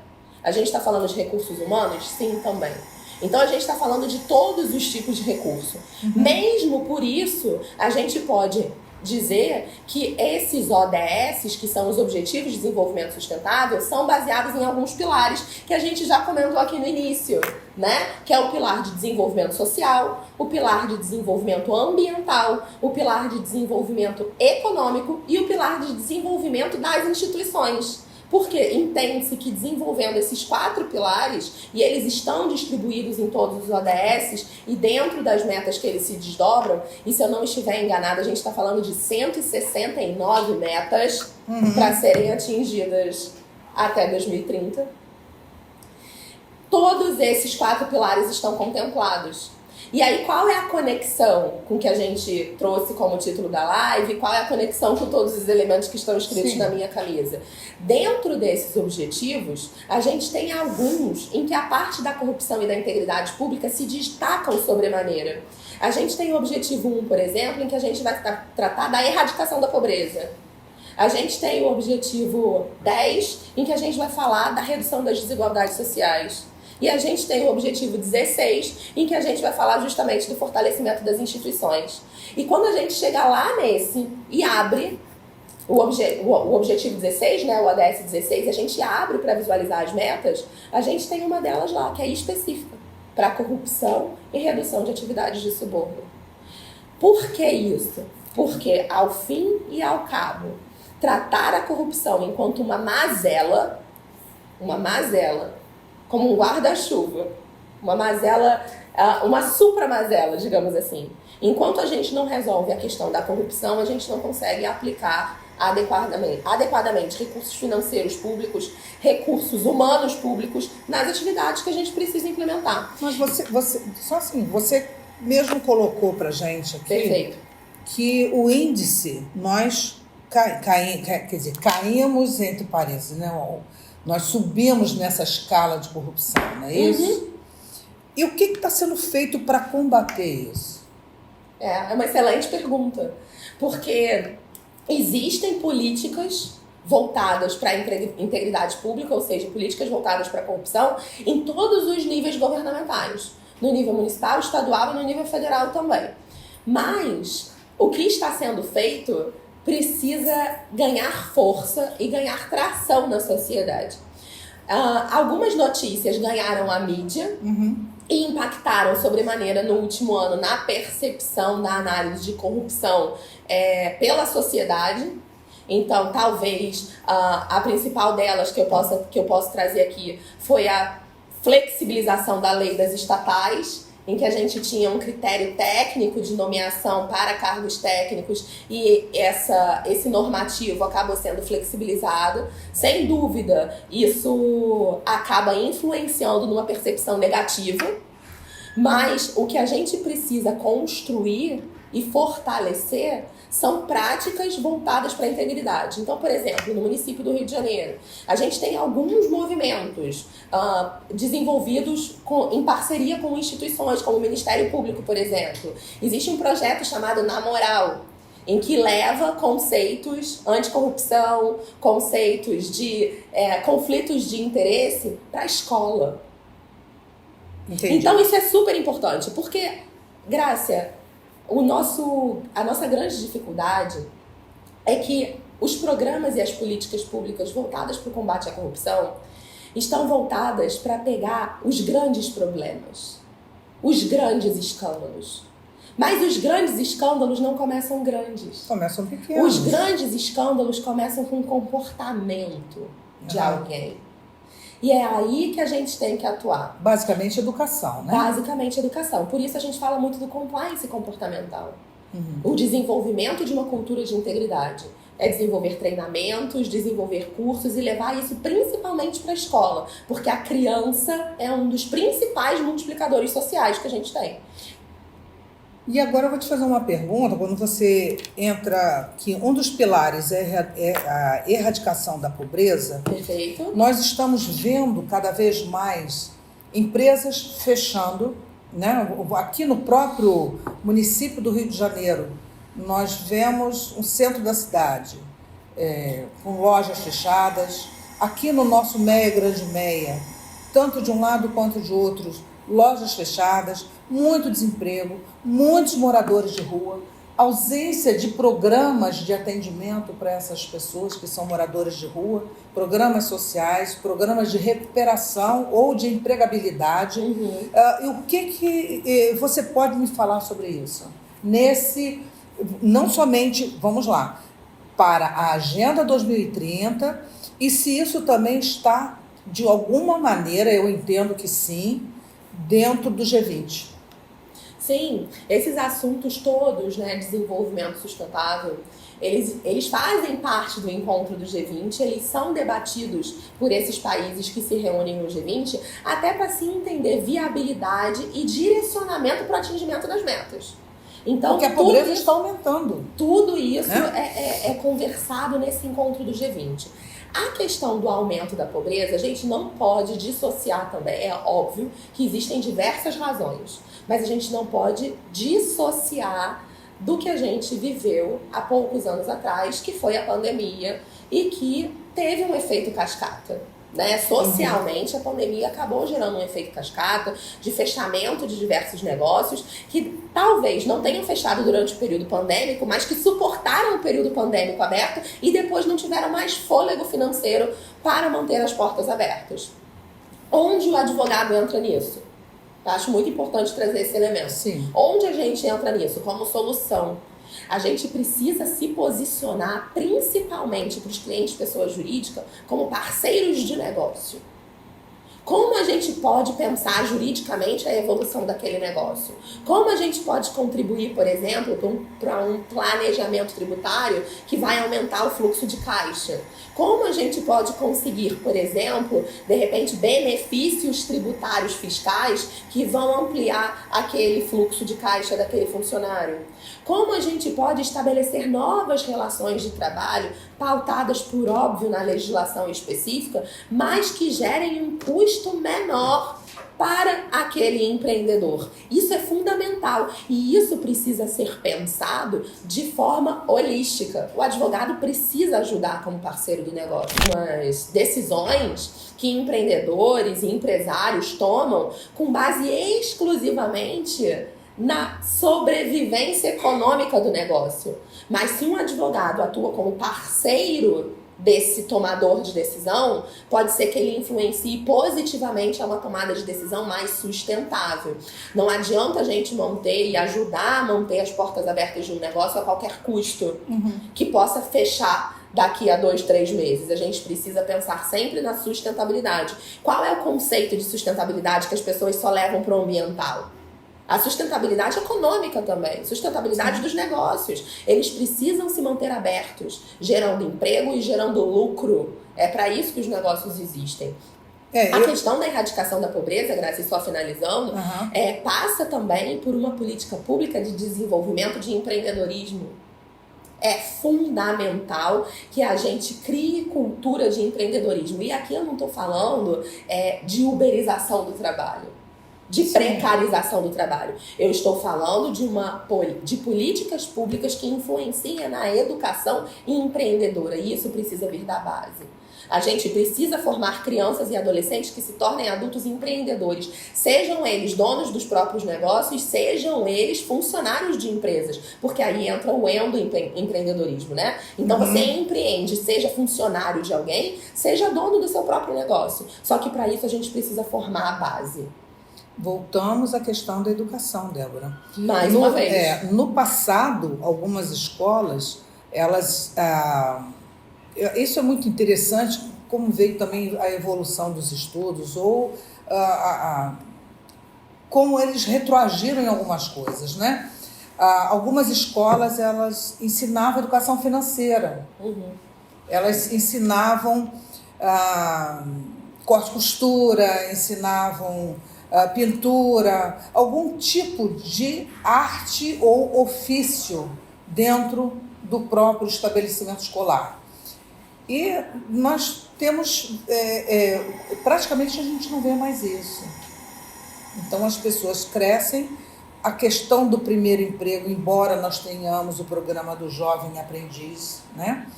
A gente está falando de recursos humanos? Sim, também. Então, a gente está falando de todos os tipos de recurso. Mesmo por isso, a gente pode dizer que esses ODS, que são os Objetivos de Desenvolvimento Sustentável, são baseados em alguns pilares que a gente já comentou aqui no início, né? Que é o pilar de desenvolvimento social, o pilar de desenvolvimento ambiental, o pilar de desenvolvimento econômico e o pilar de desenvolvimento das instituições. Porque entende-se que desenvolvendo esses 4 pilares, e eles estão distribuídos em todos os ODS e dentro das metas que eles se desdobram, e se eu não estiver enganada, a gente está falando de 169 metas para serem atingidas até 2030. Todos esses 4 pilares estão contemplados. E aí, qual é a conexão com que a gente trouxe como título da live? Qual é a conexão com todos os elementos que estão escritos na minha camisa? Dentro desses objetivos, a gente tem alguns em que a parte da corrupção e da integridade pública se destacam sobremaneira. A gente tem o objetivo 1, por exemplo, em que a gente vai tratar da erradicação da pobreza. A gente tem o objetivo 10, em que a gente vai falar da redução das desigualdades sociais. E a gente tem o objetivo 16, em que a gente vai falar justamente do fortalecimento das instituições. E quando a gente chegar lá nesse e abre o objetivo 16, né, o ODS 16, a gente abre para visualizar as metas, a gente tem uma delas lá, que é específica, para corrupção e redução de atividades de suborno. Por que isso? Porque, ao fim e ao cabo, tratar a corrupção enquanto uma mazela, como um guarda-chuva, uma mazela, uma supra-mazela, digamos assim. Enquanto a gente não resolve a questão da corrupção, a gente não consegue aplicar adequadamente recursos financeiros públicos, recursos humanos públicos nas atividades que a gente precisa implementar. Mas você mesmo colocou pra gente aqui. Perfeito. Que o índice, nós caímos entre parênteses, né? Nós subimos nessa escala de corrupção, não é isso? E o que está sendo feito para combater isso? É uma excelente pergunta, porque existem políticas voltadas para a integridade pública, ou seja, políticas voltadas para a corrupção, em todos os níveis governamentais, no nível municipal, estadual e no nível federal também. Mas o que está sendo feito precisa ganhar força e ganhar tração na sociedade. Algumas notícias ganharam a mídia e impactaram sobremaneira no último ano na percepção da análise de corrupção pela sociedade. Então, talvez a principal delas que eu posso trazer aqui foi a flexibilização da lei das estatais, em que a gente tinha um critério técnico de nomeação para cargos técnicos e esse normativo acabou sendo flexibilizado. Sem dúvida, isso acaba influenciando numa percepção negativa, mas o que a gente precisa construir e fortalecer são práticas voltadas para a integridade. Então, por exemplo, no município do Rio de Janeiro, a gente tem alguns movimentos desenvolvidos em parceria com instituições, como o Ministério Público, por exemplo. Existe um projeto chamado Na Moral, em que leva conceitos anticorrupção, conceitos de conflitos de interesse para a escola. Entendi. Então, isso é super importante, porque, Grácia, a nossa grande dificuldade é que os programas e as políticas públicas voltadas para o combate à corrupção estão voltadas para pegar os grandes problemas, os grandes escândalos. Mas os grandes escândalos não começam grandes. Começam pequenos. Os grandes escândalos começam com o comportamento de alguém. E é aí que a gente tem que atuar. Basicamente educação, né? Basicamente educação. Por isso a gente fala muito do compliance comportamental. O desenvolvimento de uma cultura de integridade. É desenvolver treinamentos, desenvolver cursos e levar isso principalmente para a escola. Porque a criança é um dos principais multiplicadores sociais que a gente tem. E agora eu vou te fazer uma pergunta. Quando você entra, que um dos pilares é a erradicação da pobreza. Perfeito. Nós estamos vendo cada vez mais empresas fechando, né? Aqui no próprio município do Rio de Janeiro, nós vemos um centro da cidade com lojas fechadas. Aqui no nosso Meia Grande Meia, tanto de um lado quanto de outro, lojas fechadas, muito desemprego, muitos moradores de rua, ausência de programas de atendimento para essas pessoas que são moradores de rua, programas sociais, programas de recuperação ou de empregabilidade. E o que você pode me falar sobre isso? Não somente, vamos lá, para a Agenda 2030, e se isso também está, de alguma maneira, eu entendo que sim, dentro do G20. Sim, esses assuntos todos, né, desenvolvimento sustentável, eles fazem parte do encontro do G20, eles são debatidos por esses países que se reúnem no G20, até para se entender viabilidade e direcionamento para o atingimento das metas. Então, porque a pobreza está aumentando. Tudo isso é conversado nesse encontro do G20. A questão do aumento da pobreza, a gente não pode dissociar também. É óbvio que existem diversas razões, mas a gente não pode dissociar do que a gente viveu há poucos anos atrás, que foi a pandemia e que teve um efeito cascata. né? Socialmente, a pandemia acabou gerando um efeito cascata de fechamento de diversos negócios que talvez não tenham fechado durante o período pandêmico, mas que suportaram o período pandêmico aberto e depois não tiveram mais fôlego financeiro para manter as portas abertas. Onde o advogado entra nisso? Eu acho muito importante trazer esse elemento. Sim. Onde a gente entra nisso? Como solução. A gente precisa se posicionar principalmente para os clientes pessoa jurídica como parceiros de negócio. Como a gente pode pensar juridicamente a evolução daquele negócio? Como a gente pode contribuir, por exemplo, para um planejamento tributário que vai aumentar o fluxo de caixa? Como a gente pode conseguir, por exemplo, de repente, benefícios tributários fiscais que vão ampliar aquele fluxo de caixa daquele funcionário? Como a gente pode estabelecer novas relações de trabalho pautadas, por óbvio, na legislação específica, mas que gerem um custo menor para aquele empreendedor? Isso é fundamental e isso precisa ser pensado de forma holística. O advogado precisa ajudar como parceiro do negócio. As decisões que empreendedores e empresários tomam com base exclusivamente na sobrevivência econômica do negócio. Mas se um advogado atua como parceiro desse tomador de decisão, pode ser que ele influencie positivamente a uma tomada de decisão mais sustentável. Não adianta a gente manter e ajudar a manter as portas abertas de um negócio a qualquer custo que possa fechar daqui a 2, 3 meses. A gente precisa pensar sempre na sustentabilidade. Qual é o conceito de sustentabilidade que as pessoas só levam para o ambiental? A sustentabilidade econômica também, sustentabilidade dos negócios. Eles precisam se manter abertos, gerando emprego e gerando lucro. É para isso que os negócios existem. A questão da erradicação da pobreza, Graça, e só finalizando, passa também por uma política pública de desenvolvimento de empreendedorismo. É fundamental que a gente crie cultura de empreendedorismo. E aqui eu não estou falando de uberização do trabalho, de precarização do trabalho. Eu estou falando de políticas públicas que influenciem na educação empreendedora. E isso precisa vir da base. A gente precisa formar crianças e adolescentes que se tornem adultos empreendedores. Sejam eles donos dos próprios negócios, sejam eles funcionários de empresas. Porque aí entra o empreendedorismo, né? Então você empreende, seja funcionário de alguém, seja dono do seu próprio negócio. Só que para isso a gente precisa formar a base. Voltamos à questão da educação, Débora. Mais uma vez. No passado, algumas escolas, elas... isso é muito interessante, como veio também a evolução dos estudos, ou como eles retroagiram em algumas coisas, né? Algumas escolas, elas ensinavam educação financeira. Elas ensinavam corte e costura, ensinavam pintura, algum tipo de arte ou ofício dentro do próprio estabelecimento escolar. E nós temos, praticamente a gente não vê mais isso. Então as pessoas crescem, a questão do primeiro emprego, embora nós tenhamos o programa do jovem aprendiz, né?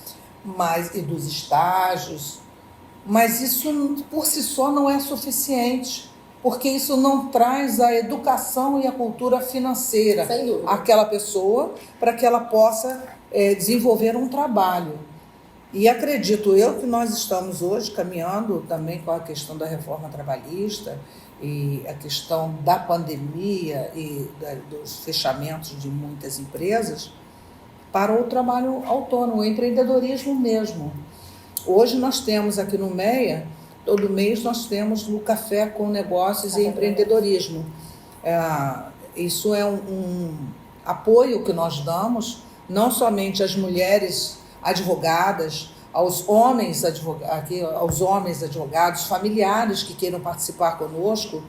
E dos estágios, mas isso por si só não é suficiente, porque isso não traz a educação e a cultura financeira àquela pessoa para que ela possa desenvolver um trabalho. E acredito eu que nós estamos hoje caminhando também com a questão da reforma trabalhista e a questão da pandemia e dos fechamentos de muitas empresas para o trabalho autônomo, o empreendedorismo mesmo. Hoje nós temos aqui no MEA, todo mês nós temos o Café com Negócios e Empreendedorismo. Isso é um apoio que nós damos, não somente às mulheres advogadas, aos homens advogados, familiares que queiram participar conosco.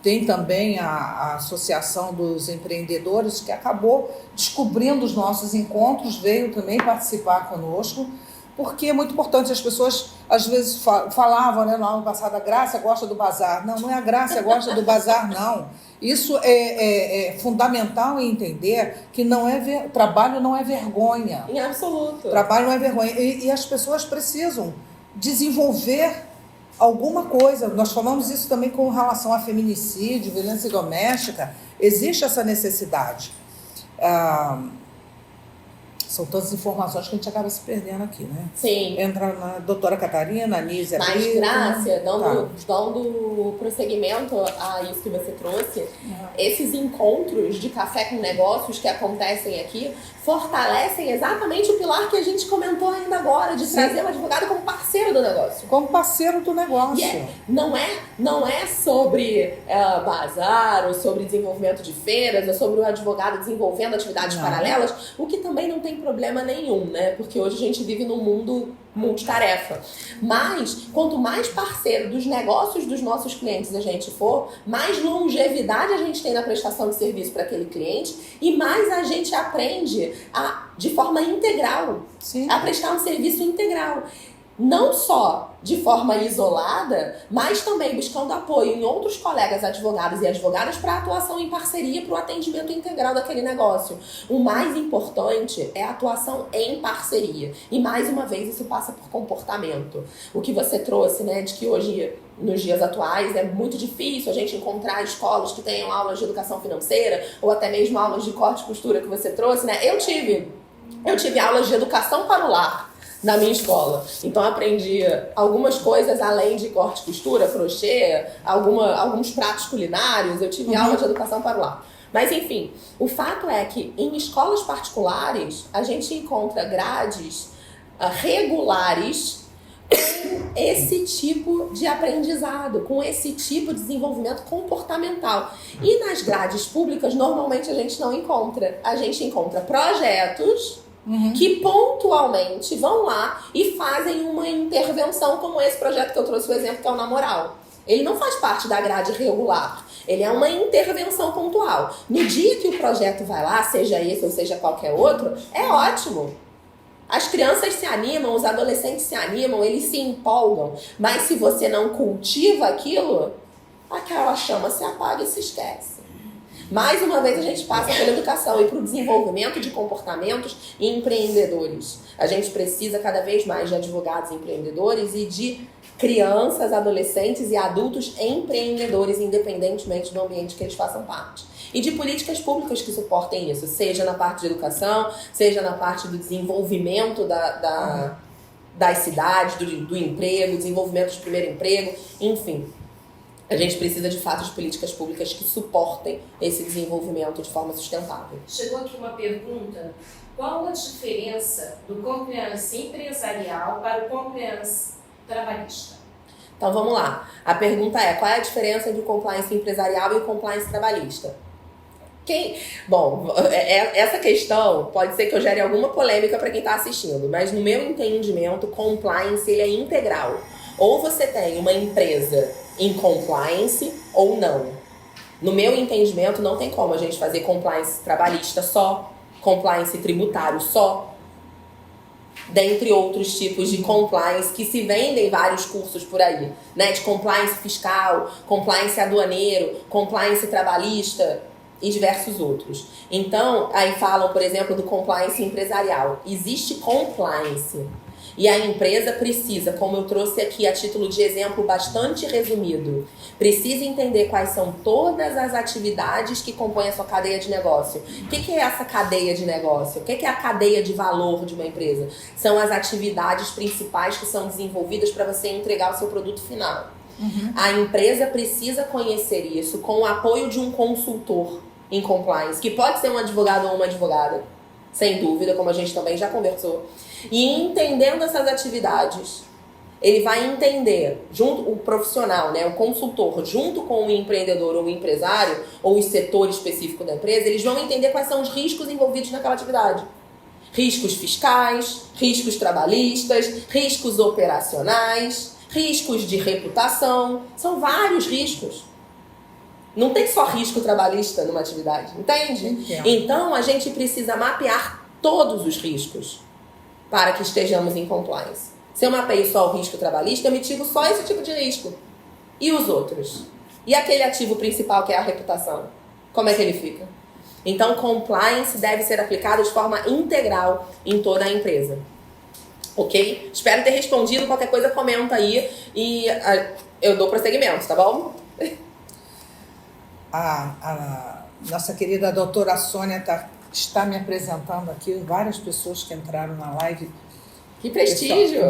Tem também a Associação dos Empreendedores, que acabou descobrindo os nossos encontros, veio também participar conosco, porque é muito importante. As pessoas, às vezes, falavam, né, no ano passado, a Grácia gosta do bazar. Não, não é a Grácia gosta do bazar, não. Isso é fundamental em entender que trabalho não é vergonha. Em absoluto. Trabalho não é vergonha. E as pessoas precisam desenvolver alguma coisa. Nós falamos isso também com relação a feminicídio, violência doméstica. Existe essa necessidade. São todas informações que a gente acaba se perdendo aqui, né? Sim. Entra na doutora Catarina, a Nízia Mas, Brito, Grácia, dando prosseguimento a isso que você trouxe, esses encontros de café com negócios que acontecem aqui fortalecem exatamente o pilar que a gente comentou ainda agora, de trazer o advogado como parceiro do negócio. Como parceiro do negócio. Não é sobre bazar, ou sobre desenvolvimento de feiras, ou sobre o advogado desenvolvendo atividades paralelas, o que também não tem problema nenhum, né? Porque hoje a gente vive num mundo multitarefa. Mas, quanto mais parceiro dos negócios dos nossos clientes a gente for, mais longevidade a gente tem na prestação de serviço para aquele cliente e mais a gente aprende de forma integral, a prestar um serviço integral. Não só de forma isolada, mas também buscando apoio em outros colegas advogados e advogadas para atuação em parceria para o atendimento integral daquele negócio. O mais importante é a atuação em parceria. E mais uma vez isso passa por comportamento. O que você trouxe, né, de que hoje, nos dias atuais, é muito difícil a gente encontrar escolas que tenham aulas de educação financeira ou até mesmo aulas de corte e costura que você trouxe, né? Eu tive aulas de educação para o lar na minha escola. Então aprendi algumas coisas além de corte e costura, crochê, alguns pratos culinários. Eu tive aula de educação para o lar. Mas enfim, o fato é que em escolas particulares a gente encontra grades regulares com esse tipo de aprendizado, com esse tipo de desenvolvimento comportamental. E nas grades públicas normalmente a gente não encontra. A gente encontra projetos que pontualmente vão lá e fazem uma intervenção como esse projeto que eu trouxe o exemplo, que é o Na Moral. Ele não faz parte da grade regular, ele é uma intervenção pontual. No dia que o projeto vai lá, seja esse ou seja qualquer outro, é ótimo. As crianças se animam, os adolescentes se animam, eles se empolgam. Mas se você não cultiva aquilo, aquela chama se apaga e se esquece. Mais uma vez a gente passa pela educação e para o desenvolvimento de comportamentos empreendedores. A gente precisa cada vez mais de advogados empreendedores e de crianças, adolescentes e adultos empreendedores, independentemente do ambiente que eles façam parte. E de políticas públicas que suportem isso, seja na parte de educação, seja na parte do desenvolvimento das cidades, do emprego, desenvolvimento de primeiro emprego, enfim. A gente precisa, de fato, de políticas públicas que suportem esse desenvolvimento de forma sustentável. Chegou aqui uma pergunta. Qual a diferença do compliance empresarial para o compliance trabalhista? Então, vamos lá. A pergunta é, qual é a diferença entre o compliance empresarial e o compliance trabalhista? Bom, essa questão pode ser que eu gere alguma polêmica para quem está assistindo, mas no meu entendimento, compliance ele é integral. Ou você tem uma empresa em compliance ou não. No meu entendimento, não tem como a gente fazer compliance trabalhista só, compliance tributário só, dentre outros tipos de compliance que se vendem vários cursos por aí, né? De compliance fiscal, compliance aduaneiro, compliance trabalhista e diversos outros. Então, aí falam, por exemplo, do compliance empresarial. Existe compliance. E a empresa precisa, como eu trouxe aqui a título de exemplo bastante resumido, precisa entender quais são todas as atividades que compõem a sua cadeia de negócio. O que é essa cadeia de negócio? O que é a cadeia de valor de uma empresa? São as atividades principais que são desenvolvidas para você entregar o seu produto final. A empresa precisa conhecer isso com o apoio de um consultor em compliance, que pode ser um advogado ou uma advogada, sem dúvida, como a gente também já conversou. E entendendo essas atividades, ele vai entender, o profissional, né, o consultor, junto com o empreendedor ou o empresário, ou o setor específico da empresa, eles vão entender quais são os riscos envolvidos naquela atividade. Riscos fiscais, riscos trabalhistas, riscos operacionais, riscos de reputação. São vários riscos. Não tem só risco trabalhista numa atividade, entende? Entendo. Então, a gente precisa mapear todos os riscos para que estejamos em compliance. Se eu mapeio só o risco trabalhista, eu mitigo só esse tipo de risco. E os outros? E aquele ativo principal que é a reputação? Como é que ele fica? Então, compliance deve ser aplicado de forma integral em toda a empresa. Ok? Espero ter respondido. Qualquer coisa, comenta aí e eu dou prosseguimento, tá bom? A nossa querida doutora Sônia está me apresentando aqui, várias pessoas que entraram na live. Que prestígio!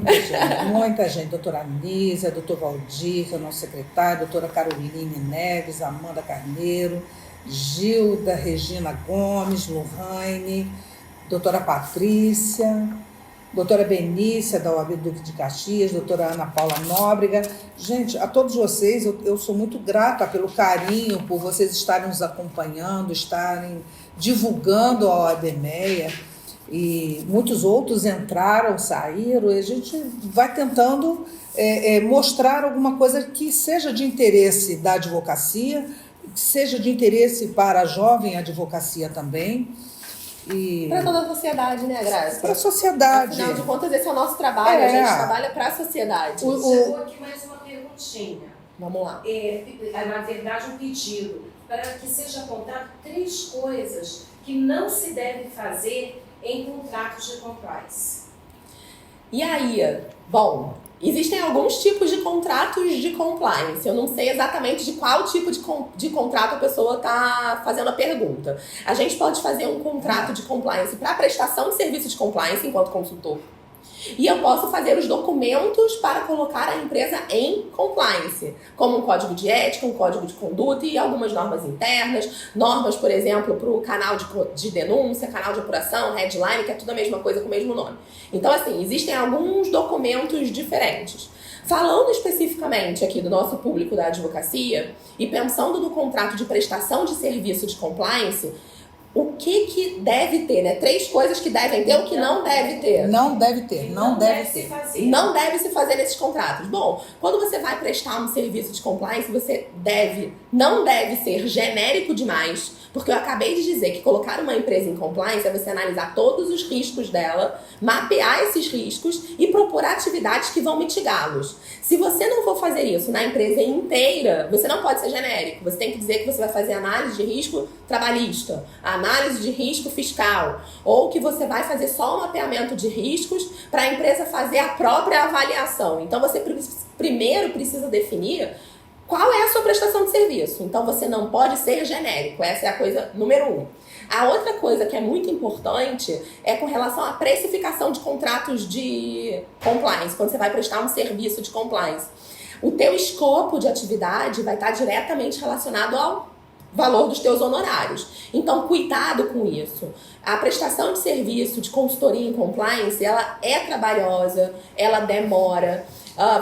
Pessoal, muita gente. Doutora Anísia, doutor Valdir, que é o nosso secretário, doutora Caroline Neves, Amanda Carneiro, Gilda Regina Gomes, Lohane, doutora Patrícia, doutora Benícia, da UAB Duque de Caxias, doutora Ana Paula Nóbrega. Gente, a todos vocês, eu sou muito grata pelo carinho, por vocês estarem nos acompanhando, estarem divulgando a OAB MEA. E muitos outros entraram, saíram, e a gente vai tentando mostrar alguma coisa que seja de interesse da advocacia, que seja de interesse para a jovem advocacia também. Para toda a sociedade, né, Graça? Para a sociedade. Afinal de contas, esse é o nosso trabalho, a gente trabalha para a sociedade. Chegou aqui mais uma perguntinha. Vamos lá. Na verdade, um pedido para que seja apontado 3 coisas que não se deve fazer em contratos de compliance. E aí? Bom, existem alguns tipos de contratos de compliance. Eu não sei exatamente de qual tipo de contrato a pessoa está fazendo a pergunta. A gente pode fazer um contrato de compliance para prestação de serviço de compliance enquanto consultor. E eu posso fazer os documentos para colocar a empresa em compliance, como um código de ética, um código de conduta e algumas normas internas, normas, por exemplo, para o canal de denúncia, canal de apuração, headline, que é tudo a mesma coisa com o mesmo nome. Então, assim, existem alguns documentos diferentes. Falando especificamente aqui do nosso público da advocacia e pensando no contrato de prestação de serviço de compliance, o que deve ter, né? 3 coisas que devem ter, o que não deve ter. Não deve ter, não deve se ter. fazer. Não deve se fazer nesses contratos. Bom, quando você vai prestar um serviço de compliance, você não deve ser genérico demais, porque eu acabei de dizer que colocar uma empresa em compliance é você analisar todos os riscos dela, mapear esses riscos e propor atividades que vão mitigá-los. Se você não for fazer isso na empresa inteira, você não pode ser genérico. Você tem que dizer que você vai fazer análise de risco trabalhista, análise de risco fiscal, ou que você vai fazer só um mapeamento de riscos para a empresa fazer a própria avaliação. Então você primeiro precisa definir qual é a sua prestação de serviço. Então você não pode ser genérico, essa é a coisa número 1. A outra coisa que é muito importante é com relação à precificação de contratos de compliance, quando você vai prestar um serviço de compliance. O teu escopo de atividade vai estar diretamente relacionado ao valor dos teus honorários. Então, cuidado com isso. A prestação de serviço de consultoria em compliance, ela é trabalhosa, ela demora.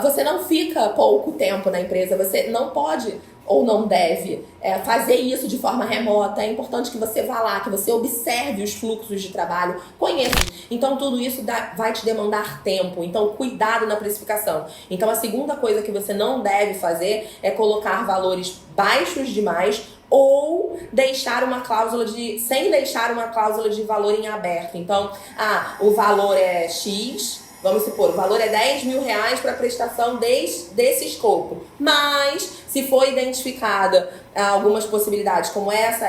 Você não fica pouco tempo na empresa, você não pode ou não deve fazer isso de forma remota. É importante que você vá lá, que você observe os fluxos de trabalho, conheça. Então, tudo isso vai te demandar tempo. Então, cuidado na precificação. Então, a segunda coisa que você não deve fazer é colocar valores baixos demais ou sem deixar uma cláusula de valor em aberto. Então, o valor é X, vamos supor, o valor é R$10 mil para prestação desse escopo. Mas, se for identificada algumas possibilidades, como essa,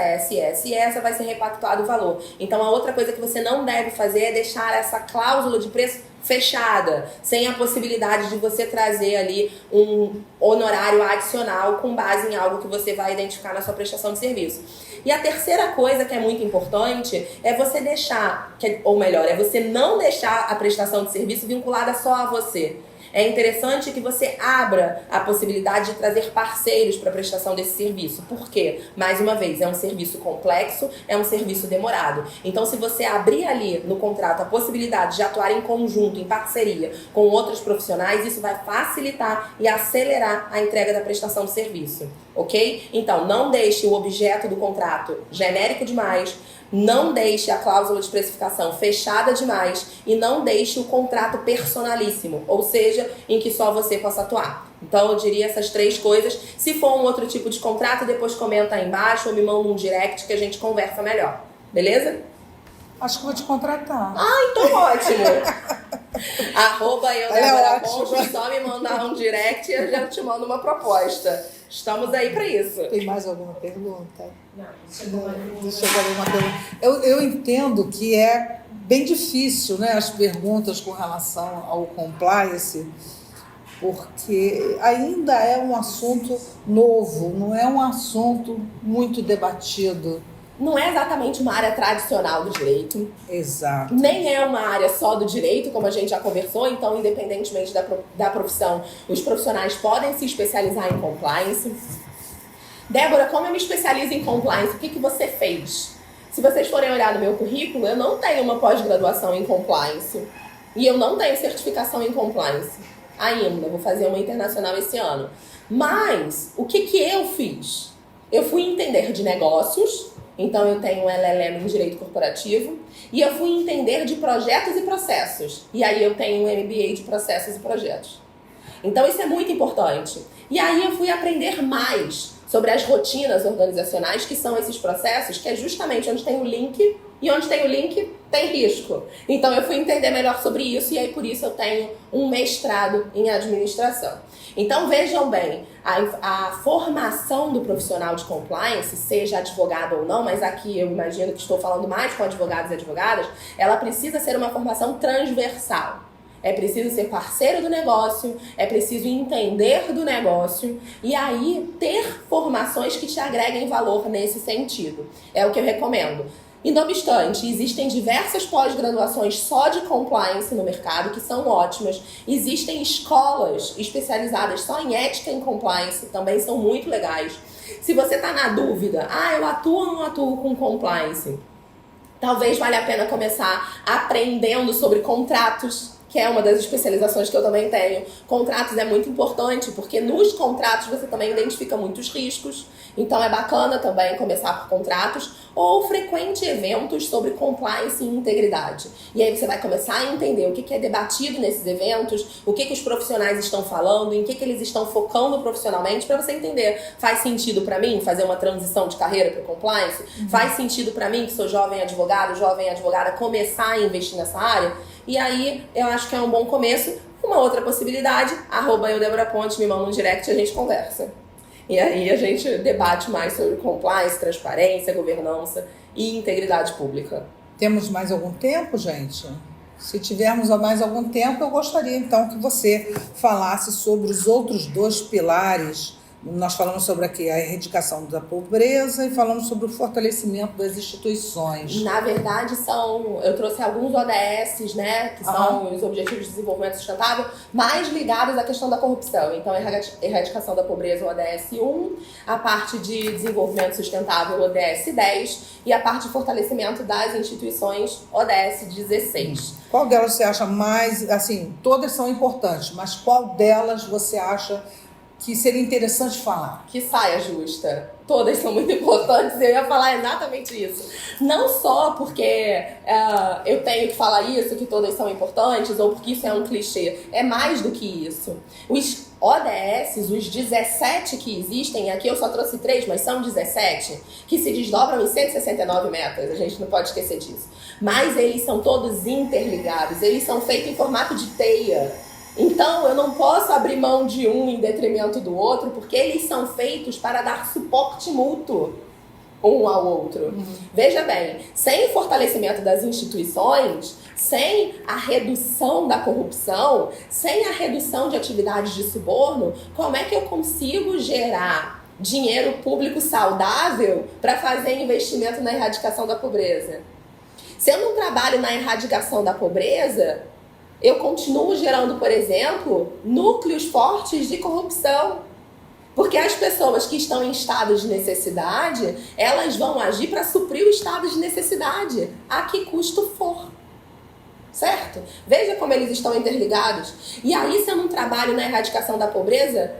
vai ser repactuado o valor. Então, a outra coisa que você não deve fazer é deixar essa cláusula de preço fechada, sem a possibilidade de você trazer ali um honorário adicional com base em algo que você vai identificar na sua prestação de serviço. E a terceira coisa que é muito importante é você você não deixar a prestação de serviço vinculada só a você. É interessante que você abra a possibilidade de trazer parceiros para a prestação desse serviço. Por quê? Mais uma vez, é um serviço complexo, é um serviço demorado. Então, se você abrir ali no contrato a possibilidade de atuar em conjunto, em parceria com outros profissionais, isso vai facilitar e acelerar a entrega da prestação de serviço. Ok? Então, não deixe o objeto do contrato genérico demais, não deixe a cláusula de precificação fechada demais e não deixe o contrato personalíssimo, ou seja, em que só você possa atuar. Então, eu diria essas 3 coisas. Se for um outro tipo de contrato, depois comenta aí embaixo ou me manda um direct que a gente conversa melhor. Beleza? Acho que vou te contratar. Então ótimo! @eu_Débora_Pontes, só me mandar um direct e eu já te mando uma proposta. Estamos aí para isso. Tem mais alguma pergunta? Não, chegou uma pergunta. Eu entendo que é bem difícil, né, as perguntas com relação ao compliance, porque ainda é um assunto novo, não é um assunto muito debatido. Não é exatamente uma área tradicional do direito. Exato. Nem é uma área só do direito, como a gente já conversou, então, independentemente da profissão, os profissionais podem se especializar em compliance. Débora, como eu me especializo em compliance, o que você fez? Se vocês forem olhar no meu currículo, eu não tenho uma pós-graduação em compliance. E eu não tenho certificação em compliance ainda. Vou fazer uma internacional esse ano. Mas, o que eu fiz? Eu fui entender de negócios, então eu tenho um LLM em Direito Corporativo, e eu fui entender de projetos e processos. E aí eu tenho um MBA de Processos e Projetos. Então isso é muito importante. E aí eu fui aprender mais sobre as rotinas organizacionais, que são esses processos, que é justamente onde tem o link, e onde tem o link tem risco. Então eu fui entender melhor sobre isso, e aí por isso eu tenho um mestrado em administração. Então vejam bem, a formação do profissional de compliance, seja advogado ou não, mas aqui eu imagino que estou falando mais com advogados e advogadas, ela precisa ser uma formação transversal. É preciso ser parceiro do negócio, é preciso entender do negócio e aí ter formações que te agreguem valor nesse sentido. É o que eu recomendo. E não obstante, existem diversas pós-graduações só de compliance no mercado que são ótimas. Existem escolas especializadas só em ética e compliance, também são muito legais. Se você está na dúvida, eu atuo ou não atuo com compliance? Talvez valha a pena começar aprendendo sobre contratos, que é uma das especializações que eu também tenho. Contratos é muito importante, porque nos contratos você também identifica muitos riscos. Então é bacana também começar por contratos ou frequente eventos sobre compliance e integridade. E aí você vai começar a entender o que é debatido nesses eventos, o que os profissionais estão falando, em que eles estão focando profissionalmente, para você entender, faz sentido para mim fazer uma transição de carreira para compliance? Faz sentido para mim, que sou jovem advogada, começar a investir nessa área? E aí eu acho que é um bom começo. Uma outra possibilidade, @eu_Débora_Ponte, me manda um direct e a gente conversa. E aí a gente debate mais sobre compliance, transparência, governança e integridade pública. Temos mais algum tempo, gente? Se tivermos mais algum tempo, eu gostaria então que você falasse sobre os outros 2 pilares. Nós falamos sobre aqui a erradicação da pobreza e falamos sobre o fortalecimento das instituições. Na verdade, eu trouxe alguns ODS, né, que são os Objetivos de Desenvolvimento Sustentável, mais ligados à questão da corrupção. Então, erradicação da pobreza, o ODS 1, a parte de desenvolvimento sustentável, o ODS 10, e a parte de fortalecimento das instituições, ODS 16. Qual delas você acha mais, assim, todas são importantes, mas qual delas você acha que seria interessante falar? Que saia justa. Todas são muito importantes, eu ia falar exatamente isso. Não só porque eu tenho que falar isso, que todas são importantes, ou porque isso é um clichê. É mais do que isso. Os ODS, os 17 que existem, aqui eu só trouxe 3, mas são 17, que se desdobram em 169 metas, a gente não pode esquecer disso. Mas eles são todos interligados, eles são feitos em formato de teia. Então, eu não posso abrir mão de um em detrimento do outro, porque eles são feitos para dar suporte mútuo um ao outro. Veja bem, sem o fortalecimento das instituições, sem a redução da corrupção, sem a redução de atividades de suborno, como é que eu consigo gerar dinheiro público saudável para fazer investimento na erradicação da pobreza? Se eu não trabalho na erradicação da pobreza, eu continuo gerando, por exemplo, núcleos fortes de corrupção. Porque as pessoas que estão em estado de necessidade, elas vão agir para suprir o estado de necessidade, a que custo for. Certo? Veja como eles estão interligados. E aí, se eu não trabalho na erradicação da pobreza,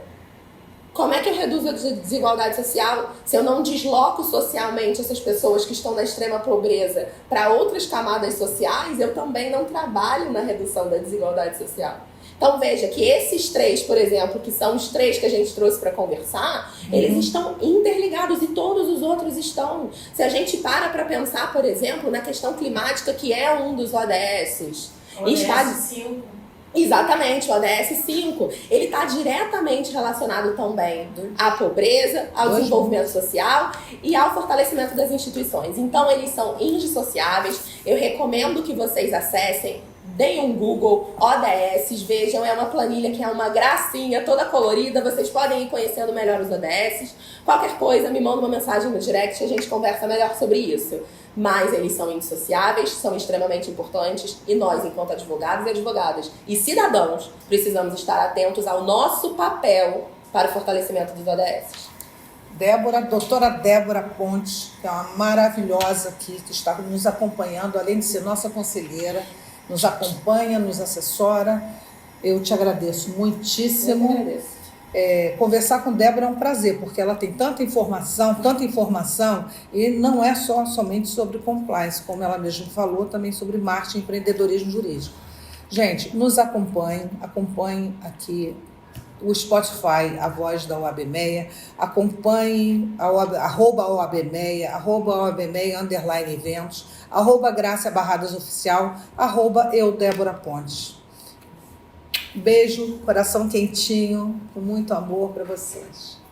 como é que eu reduzo a desigualdade social se eu não desloco socialmente essas pessoas que estão na extrema pobreza para outras camadas sociais? Eu também não trabalho na redução da desigualdade social. Então veja que esses 3, por exemplo, que são os 3 que a gente trouxe para conversar, eles estão interligados e todos os outros estão. Se a gente para pensar, por exemplo, na questão climática, que é um dos ODSs. ODS 5. Exatamente, o ODS 5, ele está diretamente relacionado também à pobreza, ao desenvolvimento social e ao fortalecimento das instituições. Então, eles são indissociáveis. Eu recomendo que vocês acessem, deem um Google, ODS, vejam, é uma planilha que é uma gracinha, toda colorida, vocês podem ir conhecendo melhor os ODS. Qualquer coisa, me manda uma mensagem no direct e a gente conversa melhor sobre isso. Mas eles são indissociáveis, são extremamente importantes e nós, enquanto advogados e advogadas e cidadãos, precisamos estar atentos ao nosso papel para o fortalecimento dos ODS. Doutora Débora Pontes, que é uma maravilhosa aqui, que está nos acompanhando, além de ser nossa conselheira, nos acompanha, nos assessora. Eu te agradeço muitíssimo. Eu agradeço. Conversar com Débora é um prazer, porque ela tem tanta informação, e não é somente sobre compliance, como ela mesma falou, também sobre marketing e empreendedorismo jurídico. Gente, nos acompanhem aqui o Spotify, a voz da OAB Meia, acompanhem @OAB Meia, _eventos, @Grácia Barradas Oficial, @eu Débora Pontes. Beijo, coração quentinho, com muito amor para vocês.